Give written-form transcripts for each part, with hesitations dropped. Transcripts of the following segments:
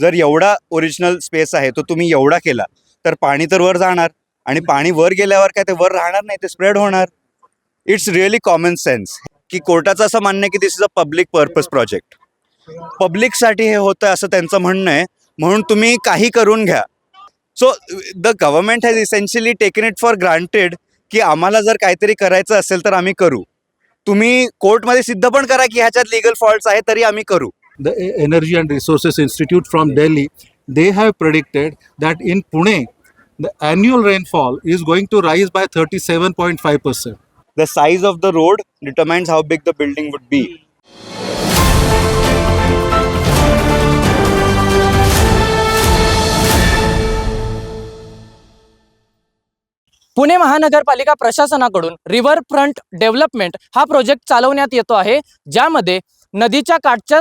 जर एवढा original space आहे तो तुम्ही एवढा केला तर पाणी तर वर जाणार आणि पाणी वर गेल्यावर काय ते वर राहणार नाही, ते स्प्रेड होणार. इट्स रिअली कॉमन सेन्स की कोर्टाचं असं म्हणणं आहे की this is a public purpose project. पब्लिकसाठी हे होतं असं त्यांचं म्हणणं आहे, म्हणून तुम्ही काही करून घ्या. सो the government has essentially taken it for granted की आम्हाला जर काहीतरी करायचं असेल तर आम्ही करू. तुम्ही कोर्टमध्ये सिद्ध पण करा की ह्याच्यात लीगल फॉल्ट्स आहे तरी आम्ही करू. The Energy and Resources Institute from Delhi, they have predicted that in Pune, the annual rainfall is going to rise by 37.5%. The size of the road determines how big the building would be. Pune महानगरपालिका प्रशासनाकडून river front development हा project चालवण्यात येतो आहे, ज्यामध्ये नदीच्या काठच्या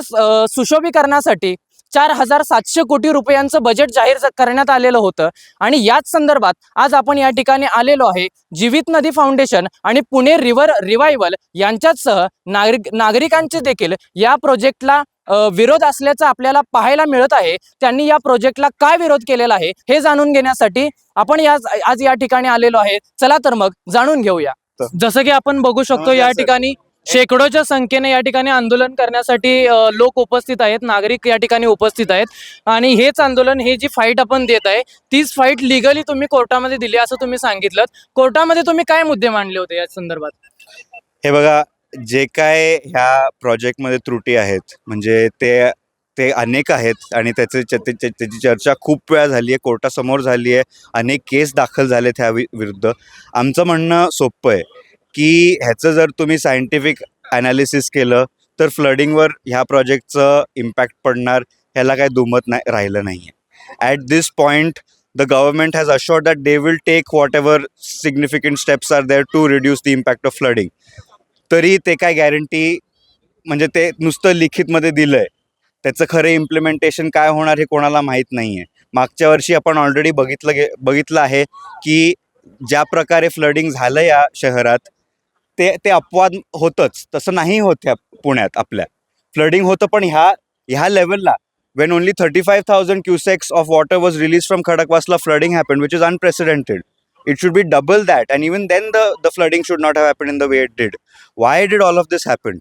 सुशोभीकरणासाठी 4,700 कोटी रुपयांचं budget जाहीर करण्यात आलेलं होतं. आणि याच संदर्भात आज आपण या ठिकाणी आलेलो आहे. जीवित नदी फाउंडेशन आणि पुणे रिव्हर रिवायवल यांच्यासह नागरिकांचे देखील या प्रोजेक्टला विरोध असल्याचं आपल्याला पाहायला मिळत आहे. त्यांनी या प्रोजेक्टला काय विरोध केलेला आहे हे जाणून घेण्यासाठी आपण आज या ठिकाणी आलेलो आहे. चला तर मग जाणून घेऊया. जसं की आपण बघू शकतो या ठिकाणी शेकडोच्या संख्येने या ठिकाणी आंदोलन करण्यासाठी लोक उपस्थित आहेत, नागरिक या ठिकाणी उपस्थित आहेत. आणि हेच आंदोलन, हे जी फाईट आपण देत आहे तीच फाईट लिगली तुम्ही कोर्टामध्ये दिली असं तुम्ही सांगितलं. कोर्टामध्ये तुम्ही काय मुद्दे मांडले होते या संदर्भात? हे बघा, जे काय ह्या प्रोजेक्टमध्ये त्रुटी आहेत म्हणजे ते अनेक आहेत आणि त्याची चर्चा खूप वेळा झाली आहे, कोर्टासमोर झाली आहे, अनेक केस दाखल झालेत ह्या विरुद्ध. आमचं म्हणणं सोपं आहे की ह्याचं जर तुम्ही सायंटिफिक ॲनालिसिस केलं तर फ्लडिंगवर ह्या प्रोजेक्टचं इम्पॅक्ट पडणार ह्याला काय दुमत राहिलं नाही आहे. At this point the government has assured that they will take whatever significant steps are there to reduce the impact of flooding. तरी ते काय गॅरंटी, म्हणजे ते नुसतं लिखितमध्ये दिलं आहे, त्याचं खरं इम्प्लिमेंटेशन काय होणार हे कोणाला माहीत नाही आहे. मागच्या वर्षी आपण ऑलरेडी बघितलं आहे की ज्या प्रकारे फ्लडिंग झालं या शहरात ते अपवाद होतंच, तसं नाही होत ह्या पुण्यात. आपल्या फ्लडिंग होतं पण ह्या लेवलला when only 35,000 cusecs of water was released from Khadakvasla, flooding happened, which is unprecedented. It should be double that, and even then the flooding should not have happened in the way it did. Why did all of this happen?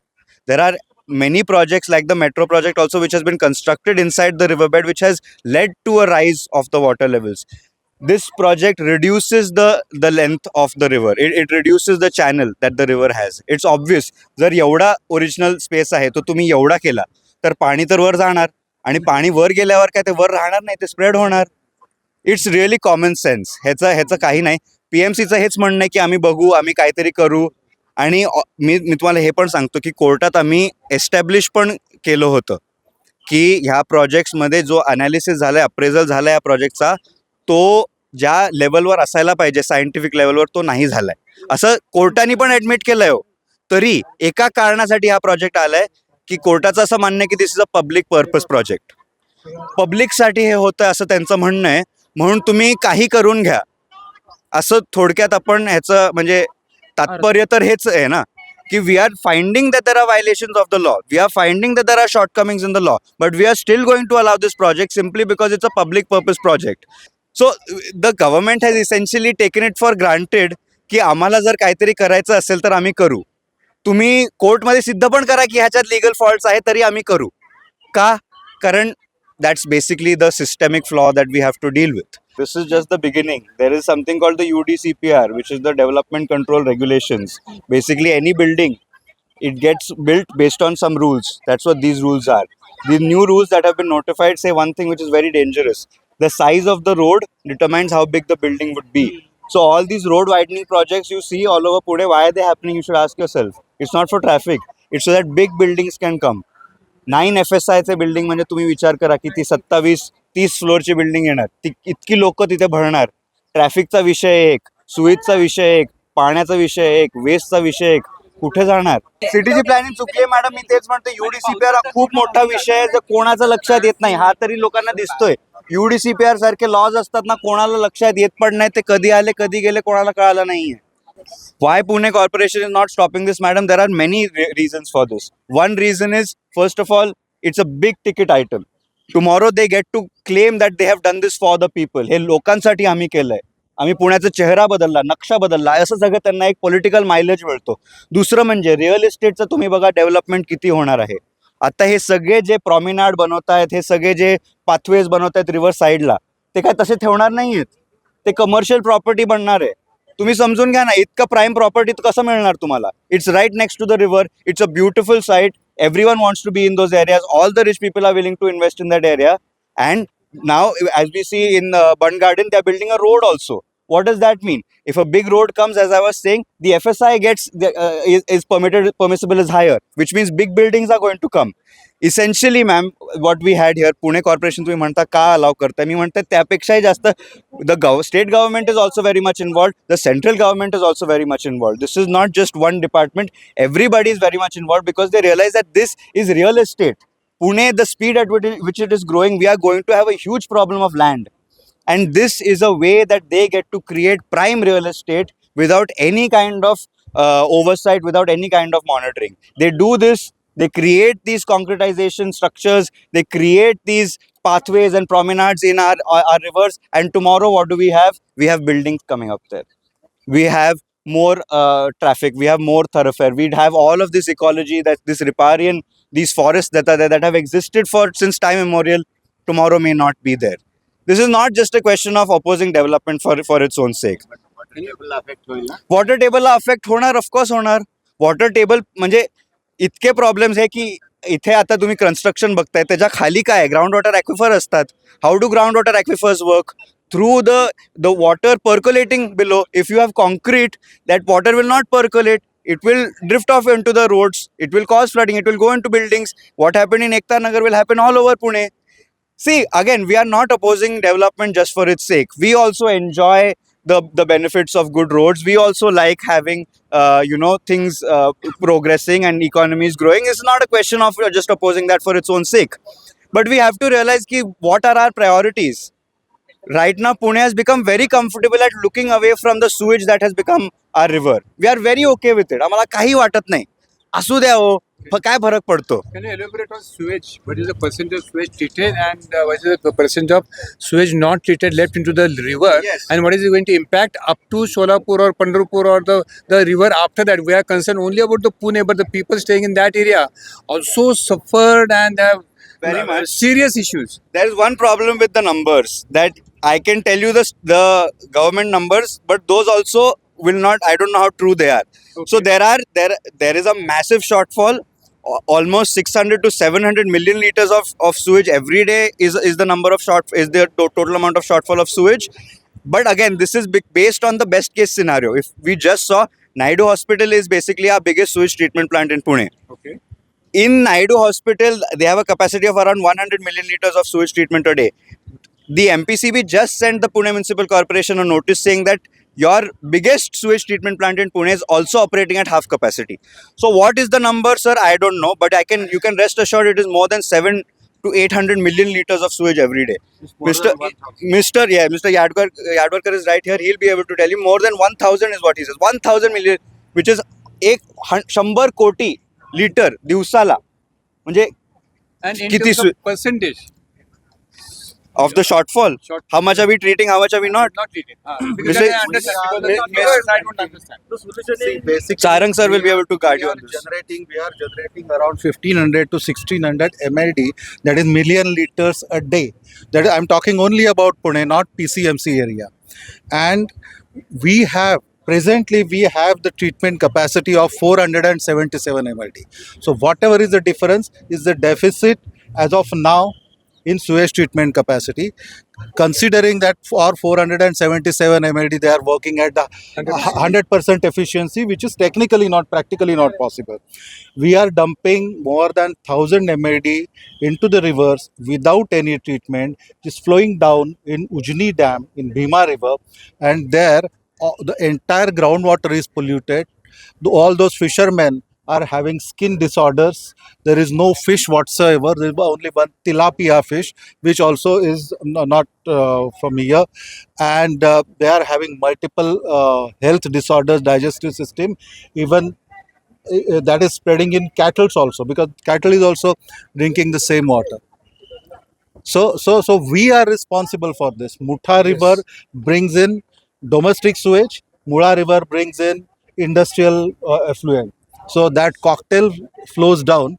There are many projects like the metro project also which has been constructed inside the riverbed, which has led to a rise of the water levels. This project reduces the length of the river. It reduces the channel that the river has. It's obvious, जर एवढा original space आहे तो तुम्ही एवढा केला तर पाणी तर वर जाणार आणि पाणी वर गेल्यावर काय ते वर राहणार नाही, ते स्प्रेड होणार. It's really common sense. ह्याचं काही नाही. PMCचं हेच म्हणणं आहे की आम्ही बघू, आम्ही काहीतरी करू. आणि मी तुम्हाला हे पण सांगतो की कोर्टात आम्ही एस्टॅब्लिश पण केलं होतं की ह्या प्रोजेक्ट्समध्ये जो अनालिसिस झाला आहे, अप्रेझल झाला आहे या प्रोजेक्टचा, तो ज्या लेवलवर असायला पाहिजे सायंटिफिक लेवलवर तो नाही झाला आहे, असं कोर्टाने पण ॲडमिट केलं आहे. तरी एका कारणासाठी हा प्रोजेक्ट आला आहे की कोर्टाचं असं म्हणणं आहे की this is a public purpose project. पब्लिकसाठी हे होतं असं त्यांचं म्हणणं आहे, म्हणून तुम्ही काही करून घ्या. असं थोडक्यात आपण ह्याचं म्हणजे तात्पर्य तर हेच आहे ना की we are finding that there are violations of the law, we are finding that there are shortcomings in the law, but we are still going to allow this project simply because it's a public purpose project. So the government has essentially taken it for granted की आम्हाला जर काहीतरी करायचं असेल तर आम्ही करू. तुम्ही कोर्टमध्ये सिद्ध पण करा की ह्याच्यात लीगल फॉल्ट्स आहे तरी आम्ही करू. का? कारण that's basically the systemic flaw that we have to deal with. This is just the beginning. There is something called the UDCPR, which is the Development Control Regulations. Basically, any building, it gets built based on some rules. That's what these rules are. The new rules that have been notified say one thing which is very dangerous. The size of the road determines how big the building would be. So all these road widening projects you see all over Pune, why are they happening? You should ask yourself. It's not for traffic. It's so that big buildings can come. 9 FSIचे building म्हणजे तुम्ही विचार करा की ती 27-30 फ्लोअरची building येणार, ती इतकी लोक तिथे भरणार. ट्रॅफिकचा विषय एक, सुविधेचा विषय एक, पाण्याचा विषय एक, वेस्टचा विषय एक, कुठे जाणार? सिटीची प्लॅनिंग चुकली आहे मॅडम. मी तेच म्हणतो, UDCPR हा खूप मोठा विषय आहे जो कोणाचा लक्षात येत नाही. हा तरी लोकांना दिसतोय. UDCPR सारखे लॉज असतात ना, कोणाला लक्षात येत पण नाही. ते कधी आले कधी गेले कोणाला कळालं नाहीये. Why Pune Corporation is not stopping this, madam? There are many reasons for this. One reason is, first of all, it's a big ticket item. Tomorrow they get to claim that they have done this for the people. हे लोकांसाठी आम्ही केलंय, आम्ही पुण्याचा चेहरा बदलला, नक्षा बदलला, असं सगळं त्यांना एक पॉलिटिकल मायलेज मिळतो. दुसरं म्हणजे रिअल इस्टेटचं तुम्ही बघा डेव्हलपमेंट किती होणार आहे. आता हे सगळे जे प्रॉमिनाड बनवत आहेत, हे सगळे जे पाथवेज बनवत आहेत रिव्हर साईडला, ते काय तसे ठेवणार नाही आहेत. ते कमर्शियल प्रॉपर्टी बनणार आहे. तुम्ही समजून घ्या ना, इतकं प्राईम प्रॉपर्टी कसं मिळणार तुम्हाला. It's right next to the river, it's a beautiful site. Everyone wants to be in those areas. All the rich people are willing to invest in that area. And now, as we see in Bund Garden, they are building a road also. What does that mean? If a big road comes, as I was saying, the FSI is permissible is higher, which means big buildings are going to come. Essentially, ma'am, what we had here, Pune Corporation, तुम्ही म्हणता का अलाव करताय, मी म्हणते त्यापेक्षाही जास्त state government is also very much involved. The central government is also very much involved. This is not just one department. Everybody is very much involved because they realize that this is real estate. Pune, the speed at which it is growing, we are going to have a huge problem of land. And this is a way that they get to create prime real estate without any kind of oversight, without any kind of monitoring. They do this, they create these concretization structures, they create these pathways and promenades in our rivers, and tomorrow what do we have? We have buildings coming up there. We have more traffic, we have more thoroughfare, we'd have all of this ecology, that this riparian, these forests that are there, that have existed for since time immemorial, tomorrow may not be there. This is not just a question of opposing development for its own sake. Water टेबलला affect होणार, of course होणार. Water table म्हणजे इतके problems आहे की इथे आता तुम्ही कन्स्ट्रक्शन बघताय, त्याच्या खाली काय ग्राउंड वॉटर ॲक्विफर असतात. How do ground water aquifers work? Through the water percolating below. If you have concrete, that water will not percolate. It will drift off into the roads. It will cause flooding. It will go into buildings. What happened in Ekta Nagar will happen all over Pune. See, again, we are not opposing development just for its sake. We also enjoy the benefits of good roads. We also like having things progressing and economies growing. It's not a question of just opposing that for its own sake. But we have to realize ki what are our priorities. Right now, Pune has become very comfortable at looking away from the sewage that has become our river. We are very okay with it. आम्हाला काही वाटत नाही. असू द्या हो, काय फरक पडतो. Can you elaborate on sewage? What is the percentage of sewage treated and what is the percentage of sewage not treated left into the river? Yes. And what is it going to impact up to Solapur or Pandharpur or the river after that? We are concerned only about the Pune, but the people staying in that area also suffered and have Very much. serious issues. There is one problem with the numbers, that I can tell you the government numbers, but those also will not. I don't know how true they are. Okay. So there is a massive shortfall. Almost 600 to 700 million liters of sewage every day is the number of total amount of shortfall of sewage. But again, this is based on the best case scenario. If we just saw, Naidu Hospital is basically our biggest sewage treatment plant in Pune. Okay. In Naidu Hospital, they have a capacity of around 100 million liters of sewage treatment a day. The MPCB just sent the Pune Municipal Corporation a notice saying that your biggest sewage treatment plant in Pune is also operating at half capacity. So what is the number, sir? I don't know, but you can rest assured it is more than 7 to 800 million liters of sewage every day. Mr. Yadvarkar is right here. He'll be able to tell you more than 1,000 is what he says. 1,000 million, which is 100 कोटी litre दिवसाला. म्हणजे And in किती terms of percentage of the shortfall, how much are we treating, how much are we not? not treated. Because Mr. I understand. Because the numbers I don't understand. The solution is basically Sarang sir will be able to guide you on this. We are generating around 1500 to 1600 MLD, that is million liters a day. That is, I'm talking only about Pune, not PCMC area. And presently we have the treatment capacity of 477 MLD. So whatever is the difference is the deficit as of now in sewage treatment capacity. Considering that for 477 MLD they are working at the 100% efficiency, which is technically not, practically not possible. We are dumping more than 1000 MLD into the rivers without any treatment. It is flowing down in Ujni Dam in Bhima River, and there the entire groundwater is polluted. All those fishermen are having skin disorders. There is no fish whatsoever. There is only one tilapia fish, which also is not from here. And they are having multiple health disorders, digestive system, even that is spreading in cattle also, because cattle is also drinking the same water. So we are responsible for this. Mutha River brings in domestic sewage. Mula River brings in industrial effluent. So that cocktail flows down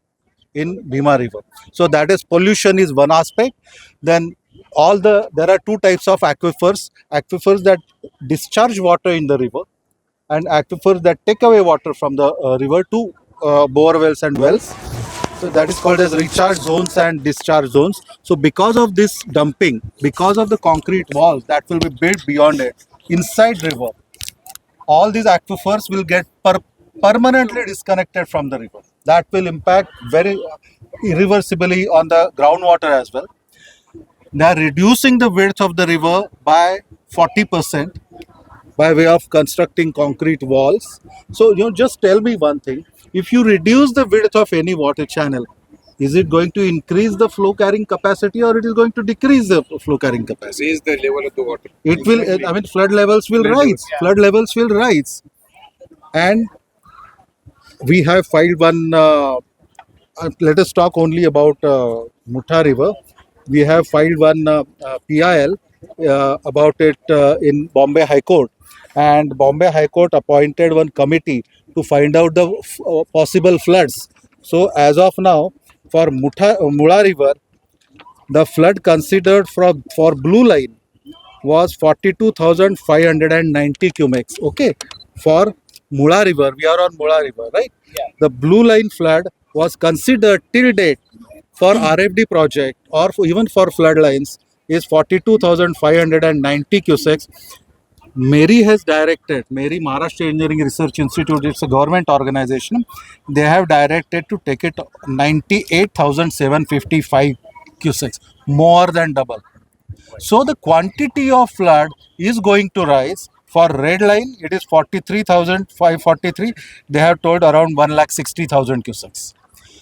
in Bhima River. So that is pollution is one aspect. Then there are two types of aquifers. Aquifers that discharge water in the river, and aquifers that take away water from the river to bore wells and wells. So that is called as recharge zones and discharge zones. So because of this dumping, because of the concrete walls that will be built beyond it, inside river, all these aquifers will get permanently disconnected from the river. That will impact very irreversibly on the groundwater as well. They are reducing the width of the river by 40% by way of constructing concrete walls. So, just tell me one thing. If you reduce the width of any water channel, is it going to increase the flow carrying capacity, or it is going to decrease the flow carrying capacity? Raise the level of the water. It will, I mean, flood levels will rise. Flood levels will rise. And we have filed one, let us talk only about Mutha River. We have filed one PIL about it in Bombay High Court. And Bombay High Court appointed one committee to find out the possible floods. So as of now, for Mula River, the flood considered for Blue Line was 42,590 cumecs. Okay, for Mula River, we are on Mula River, right? The Blue Line flood was considered till date for RFD project or even for flood lines is 42,590 cusecs. Mary Maharashtra Engineering Research Institute, it's a government organization. They have directed to take it 98,755 cusecs, more than double. So the quantity of flood is going to rise. For red line, it is 43,543. They have told around 1,60,000 cusecs.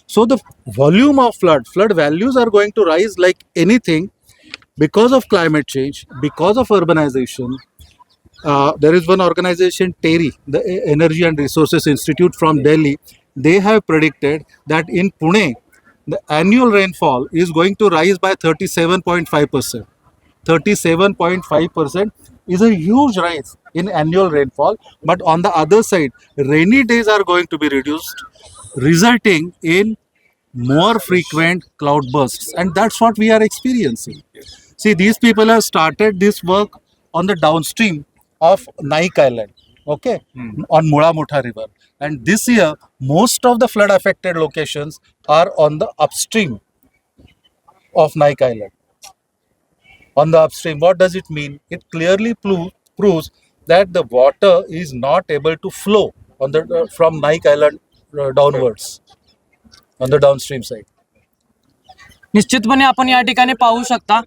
So the volume of flood values are going to rise like anything because of climate change, because of urbanization. There is one organization, TERI, the Energy and Resources Institute from Delhi. They have predicted that in Pune, the annual rainfall is going to rise by 37.5%. 37.5% is a huge rise in annual rainfall. But on the other side, rainy days are going to be reduced, resulting in more frequent cloud bursts. And that's what we are experiencing. See, these people have started this work on the downstream of Naik Island, okay, on Mula Mutha River. And this year, most of the flood affected locations are on the upstream of Naik Island. On the upstream, what does it mean? It clearly proves that the water is not able to flow on the from Naik Island downwards on the downstream side. निश्चितपणे आपण या ठिकाणी पाहू शकता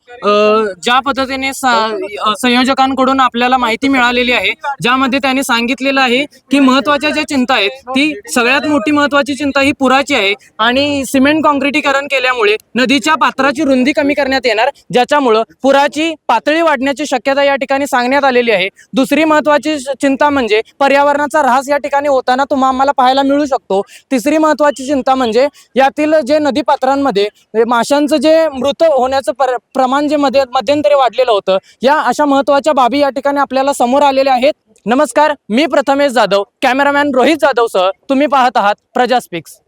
ज्या पद्धतीने संयोजकांकडून आपल्याला माहिती मिळालेली आहे, ज्यामध्ये त्यांनी सांगितलेलं आहे की महत्त्वाच्या ज्या चिंता आहेत ती सगळ्यात मोठी महत्त्वाची चिंता ही पुराची आहे आणि सिमेंट काँक्रिटीकरण केल्यामुळे नदीच्या पात्राची रुंदी कमी करण्यात येणार, ज्याच्यामुळं पुराची पातळी वाढण्याची शक्यता या ठिकाणी सांगण्यात आलेली आहे. दुसरी महत्त्वाची चिंता म्हणजे पर्यावरणाचा ऱ्हास या ठिकाणी होताना आम्हाला पाहायला मिळू शकतो. तिसरी महत्त्वाची चिंता म्हणजे यातील जे नदीपात्रांमध्ये माशांचं जे मृत होण्याचं प्रमाण जे मध्यंतरी वाढलेलं होतं, या अशा महत्त्वाच्या बाबी या ठिकाणी आपल्याला समोर आलेल्या आहेत. नमस्कार, मी प्रथमेश जाधव, कॅमेरामॅन रोहित जाधव सह तुम्ही पाहत आहात प्रजा स्पीक्स.